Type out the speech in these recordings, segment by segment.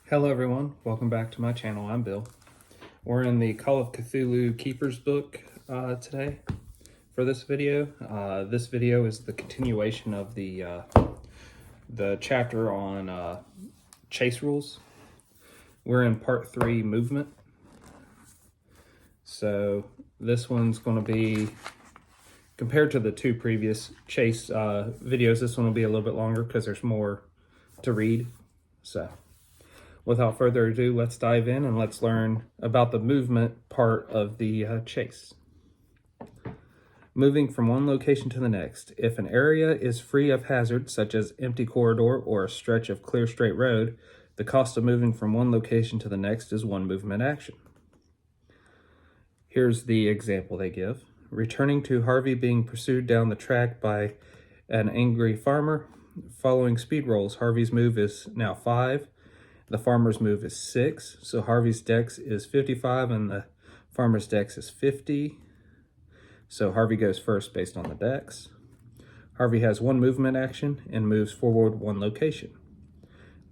Hello everyone, welcome back to my channel. I'm Bill. We're in the Call of Cthulhu Keepers book today for this video. This video is the continuation of the chapter on chase rules. We're in part 3, movement. So this one's going to be, compared to the two previous chase videos, this one will be a little bit longer because there's more to read. So without further ado, let's dive in and let's learn about the movement part of the chase. Moving from one location to the next. If an area is free of hazards, such as empty corridor or a stretch of clear straight road, the cost of moving from one location to the next is one movement action. Here's the example they give. Returning to Harvey being pursued down the track by an angry farmer. Following speed rolls, Harvey's move is now 5. The farmer's move is 6. So Harvey's dex is 55 and the farmer's dex is 50. So Harvey goes first based on the dex. Harvey has one movement action and moves forward one location.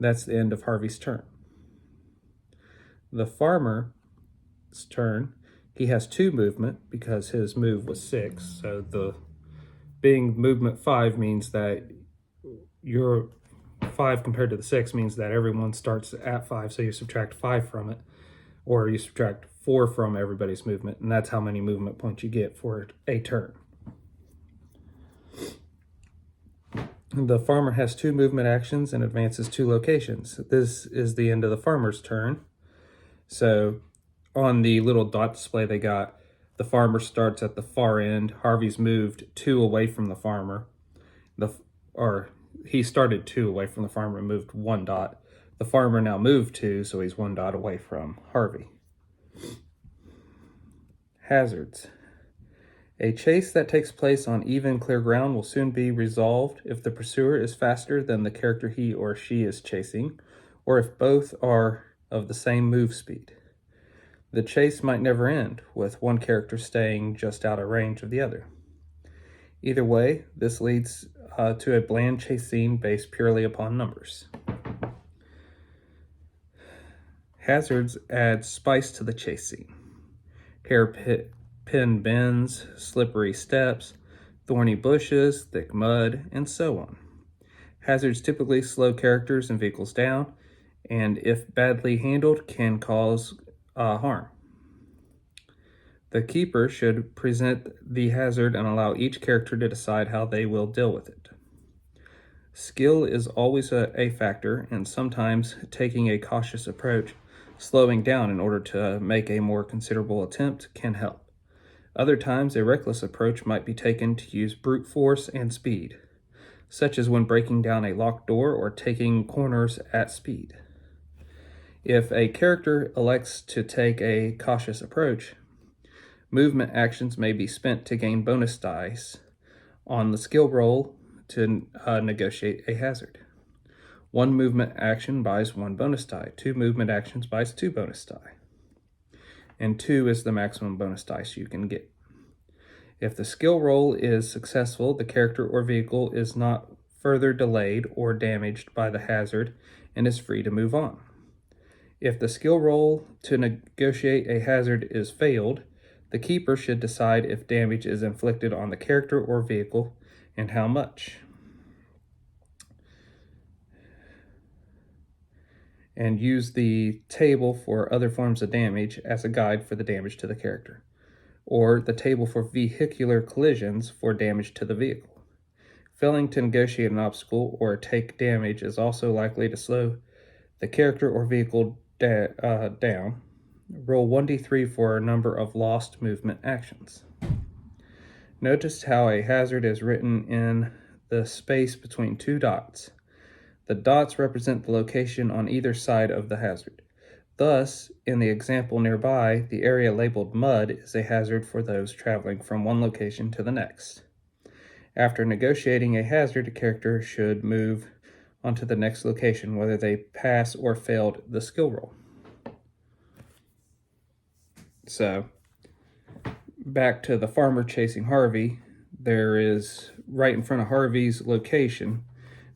That's the end of Harvey's turn. The farmer's turn, he has 2 movement because his move was 6. So the being movement 5 means that your 5 compared to the 6 means that everyone starts at 5. So you subtract 5 from it, or you subtract 4 from everybody's movement, and that's how many movement points you get for a turn. The farmer has 2 movement actions and advances 2 locations. This is the end of the farmer's turn. So on the little dot display they got, the farmer starts at the far end. Harvey's moved 2 away from the farmer. He started 2 away from the farmer and moved 1 dot. The farmer now moved 2, so he's 1 dot away from Harvey. Hazards. A chase that takes place on even, clear ground will soon be resolved if the pursuer is faster than the character he or she is chasing, or if both are of the same move speed. The chase might never end, with one character staying just out of range of the other. Either way, this leads to a bland chase scene based purely upon numbers. Hazards add spice to the chase scene. Hairpin bends, slippery steps, thorny bushes, thick mud, and so on. Hazards typically slow characters and vehicles down, and if badly handled, can cause harm. The keeper should present the hazard and allow each character to decide how they will deal with it. Skill is always a factor, and sometimes taking a cautious approach, slowing down in order to make a more considerable attempt, can help. Other times, a reckless approach might be taken to use brute force and speed, such as when breaking down a locked door or taking corners at speed. If a character elects to take a cautious approach, movement actions may be spent to gain bonus dice on the skill roll to negotiate a hazard. 1 movement action buys 1 bonus die. 2 movement actions buys 2 bonus die. And 2 is the maximum bonus dice you can get. If the skill roll is successful, the character or vehicle is not further delayed or damaged by the hazard and is free to move on. If the skill roll to negotiate a hazard is failed, the keeper should decide if damage is inflicted on the character or vehicle and how much. And use the table for other forms of damage as a guide for the damage to the character, or the table for vehicular collisions for damage to the vehicle. Failing to negotiate an obstacle or take damage is also likely to slow the character or vehicle down. Roll 1d3 for a number of lost movement actions. Notice how a hazard is written in the space between 2 dots. The dots represent the location on either side of the hazard. Thus, in the example nearby, the area labeled mud is a hazard for those traveling from one location to the next. After negotiating a hazard, a character should move onto the next location, whether they pass or failed the skill roll. So, back to the farmer chasing Harvey, there is, right in front of Harvey's location,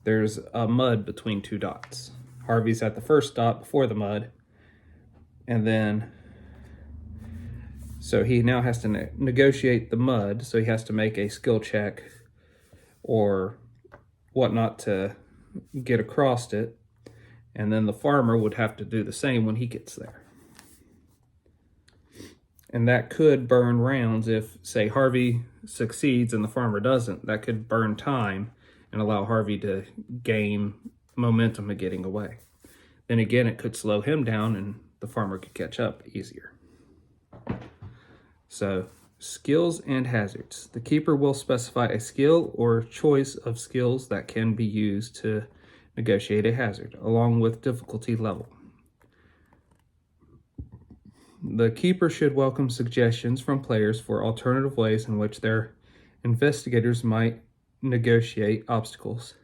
there's a mud between 2 dots. Harvey's at the first stop before the mud, and then so he now has to negotiate the mud, so he has to make a skill check or whatnot to get across it, and then the farmer would have to do the same when he gets there. And that could burn rounds if, say, Harvey succeeds and the farmer doesn't. That could burn time and allow Harvey to gain momentum of getting away. Then again, it could slow him down and the farmer could catch up easier. So, skills and hazards. The keeper will specify a skill or choice of skills that can be used to negotiate a hazard, along with difficulty level. The keeper should welcome suggestions from players for alternative ways in which their investigators might negotiate obstacles.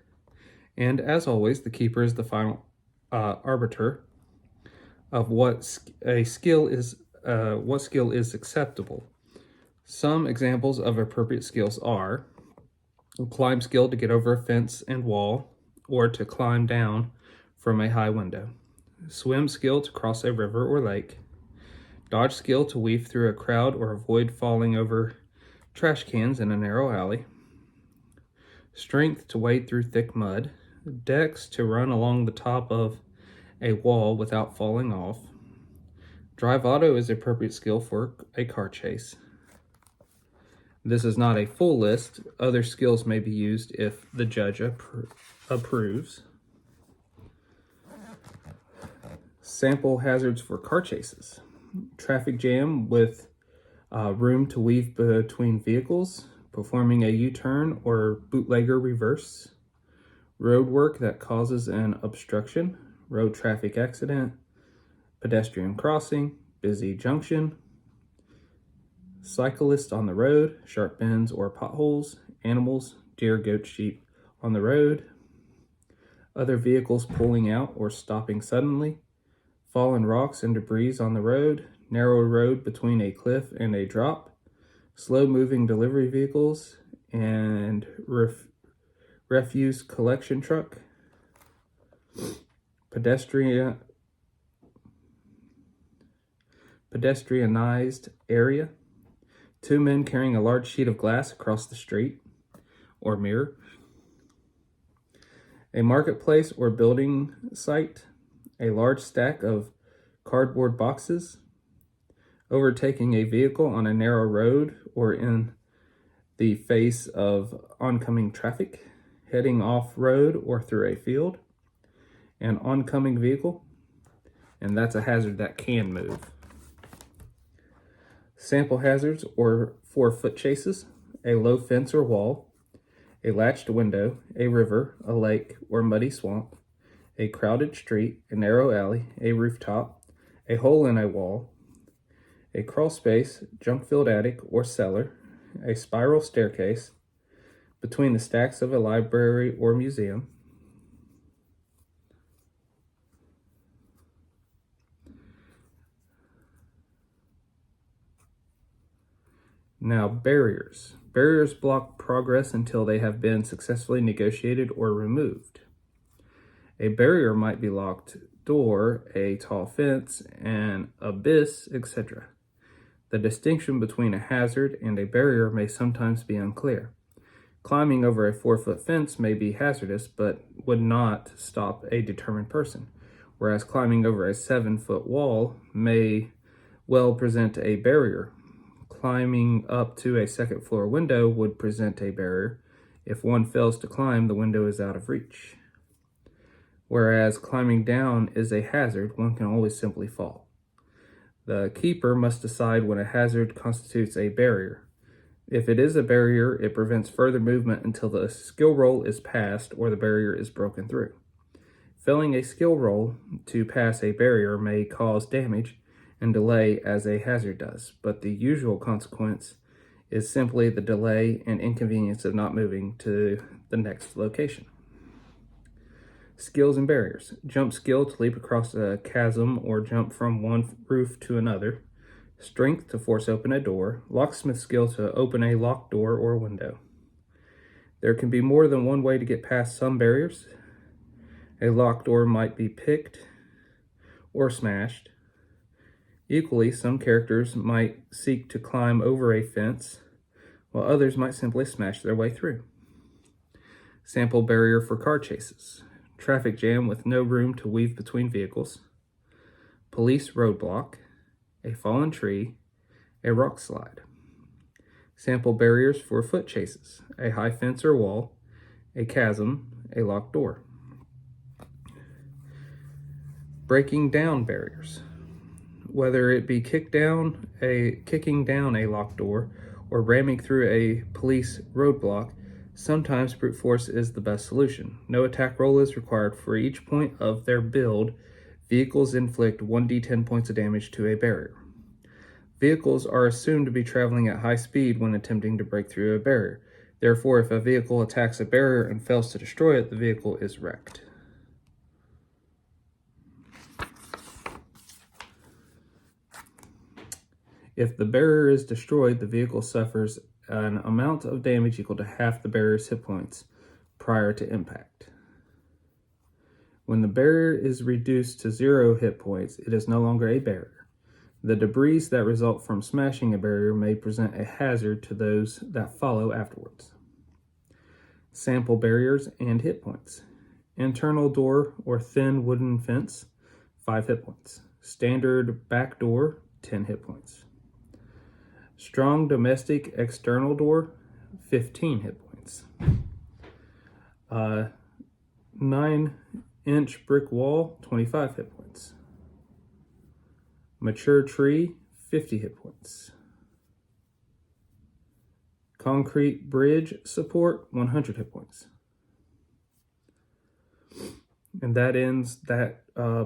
And as always, the keeper is the final arbiter of what skill is acceptable. Some examples of appropriate skills are a climb skill to get over a fence and wall, or to climb down from a high window. Swim skill to cross a river or lake. Dodge skill to weave through a crowd or avoid falling over trash cans in a narrow alley. Strength to wade through thick mud. Dex to run along the top of a wall without falling off. Drive auto is the appropriate skill for a car chase. This is not a full list. Other skills may be used if the judge approves. Sample hazards for car chases. Traffic jam with room to weave between vehicles, performing a U-turn or bootlegger reverse, road work that causes an obstruction, road traffic accident, pedestrian crossing, busy junction, cyclist on the road, sharp bends or potholes, animals, deer, goat, sheep on the road, other vehicles pulling out or stopping suddenly, fallen rocks and debris on the road, narrow road between a cliff and a drop, slow-moving delivery vehicles, and refuse collection truck, pedestrianized area, two men carrying a large sheet of glass across the street or mirror, a marketplace or building site, a large stack of cardboard boxes, overtaking a vehicle on a narrow road or in the face of oncoming traffic, heading off-road or through a field, an oncoming vehicle, and that's a hazard that can move. Sample hazards or for foot chases, a low fence or wall, a latched window, a river, a lake or muddy swamp, a crowded street, a narrow alley, a rooftop, a hole in a wall, a crawl space, junk-filled attic or cellar, a spiral staircase, between the stacks of a library or museum, Now, barriers. Barriers block progress until they have been successfully negotiated or removed. A barrier might be locked door, a tall fence, an abyss, etc. The distinction between a hazard and a barrier may sometimes be unclear. Climbing over a 4-foot fence may be hazardous, but would not stop a determined person, whereas climbing over a 7-foot wall may well present a barrier. Climbing up to a second-floor window would present a barrier. If one fails to climb, the window is out of reach. Whereas climbing down is a hazard, one can always simply fall. The keeper must decide when a hazard constitutes a barrier. If it is a barrier, it prevents further movement until the skill roll is passed or the barrier is broken through. Failing a skill roll to pass a barrier may cause damage and delay as a hazard does, but the usual consequence is simply the delay and inconvenience of not moving to the next location. Skills and barriers. Jump skill to leap across a chasm or jump from one roof to another. Strength to force open a door. Locksmith skill to open a locked door or window. There can be more than one way to get past some barriers. A locked door might be picked or smashed. Equally, some characters might seek to climb over a fence, while others might simply smash their way through. Sample barrier for car chases. Traffic jam with no room to weave between vehicles. Police roadblock. A fallen tree. A rock slide. Sample barriers for foot chases. A high fence or wall. A chasm. A locked door. Breaking down barriers. Whether it be kicking down a locked door or ramming through a police roadblock, sometimes brute force is the best solution. No attack roll is required. For each point of their build, vehicles inflict 1d10 points of damage to a barrier. Vehicles are assumed to be traveling at high speed when attempting to break through a barrier. Therefore, if a vehicle attacks a barrier and fails to destroy it, the vehicle is wrecked. If the barrier is destroyed, the vehicle suffers an amount of damage equal to half the barrier's hit points prior to impact. When the barrier is reduced to 0 hit points, it is no longer a barrier. The debris that result from smashing a barrier may present a hazard to those that follow afterwards. Sample barriers and hit points. Internal door or thin wooden fence, 5 hit points. Standard back door, 10 hit points. Strong domestic external door, 15 hit points. 9-inch brick wall, 25 hit points. Mature tree, 50 hit points. Concrete bridge support, 100 hit points. And that ends that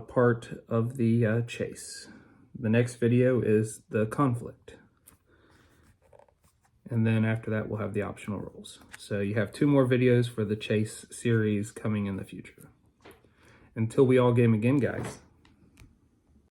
part of the chase. The next video is the conflict. And then after that, we'll have the optional rolls. So you have 2 more videos for the chase series coming in the future. Until we all game again, guys.